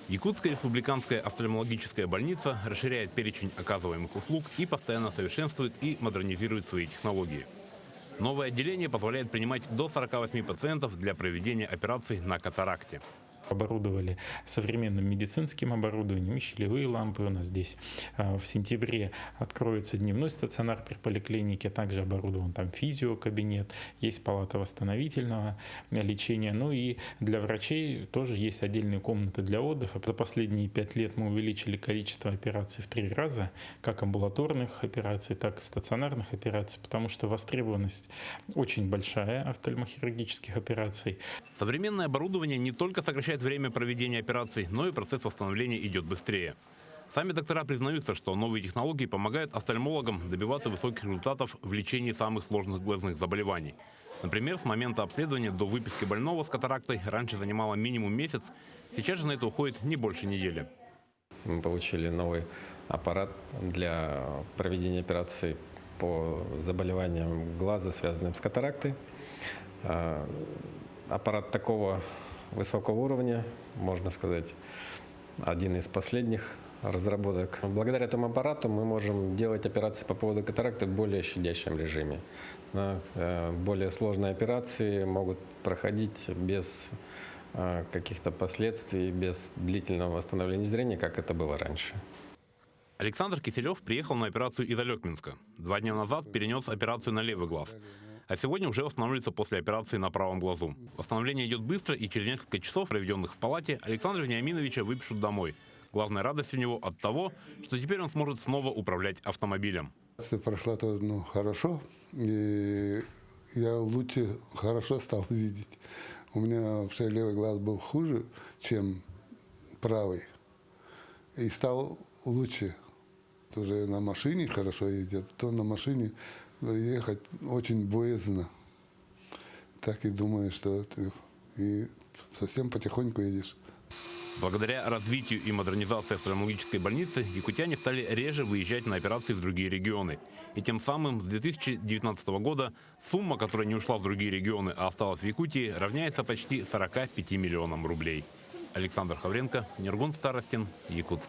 Якутская республиканская офтальмологическая больница расширяет перечень оказываемых услуг и постоянно совершенствует и модернизирует свои технологии. Новое отделение позволяет принимать до 48 пациентов для проведения операций на катаракте. Оборудовали современным медицинским оборудованием, и щелевые лампы у нас здесь. В сентябре откроется дневной стационар при поликлинике, также оборудован там физиокабинет, есть палата восстановительного лечения. Ну и для врачей тоже есть отдельные комнаты для отдыха. За последние 5 лет мы увеличили количество операций в 3 раза, как амбулаторных операций, так и стационарных операций, потому что востребованность очень большая офтальмохирургических операций. Современное оборудование не только сокращает время проведения операций, но и процесс восстановления идет быстрее. Сами доктора признаются, что новые технологии помогают офтальмологам добиваться высоких результатов в лечении самых сложных глазных заболеваний. Например, с момента обследования до выписки больного с катарактой раньше занимало минимум месяц, сейчас же на это уходит не больше недели. Мы получили новый аппарат для проведения операций по заболеваниям глаза, связанным с катарактой. Аппарат такого высокого уровня, можно сказать, один из последних разработок. Благодаря этому аппарату мы можем делать операции по поводу катаракты в более щадящем режиме. Более сложные операции могут проходить без каких-то последствий, без длительного восстановления зрения, как это было раньше. Александр Киселев приехал на операцию из Алекминска. 2 дня назад перенес операцию на левый глаз. А сегодня уже восстанавливается после операции на правом глазу. Восстановление идет быстро, и через несколько часов, проведенных в палате, Александра Вениаминовича выпишут домой. Главная радость у него от того, что теперь он сможет снова управлять автомобилем. Прошла тоже хорошо, и я лучше хорошо стал видеть. У меня вообще левый глаз был хуже, чем правый, и стал лучше. Тоже на машине хорошо ездят, то на машине ехать очень боязно. Так и думаю, что ты и совсем потихоньку едешь. Благодаря развитию и модернизации офтальмологической больницы якутяне стали реже выезжать на операции в другие регионы. И тем самым с 2019 года сумма, которая не ушла в другие регионы, а осталась в Якутии, равняется почти 45 миллионам рублей. Александр Хавренко, Нергун Старостин, Якутск.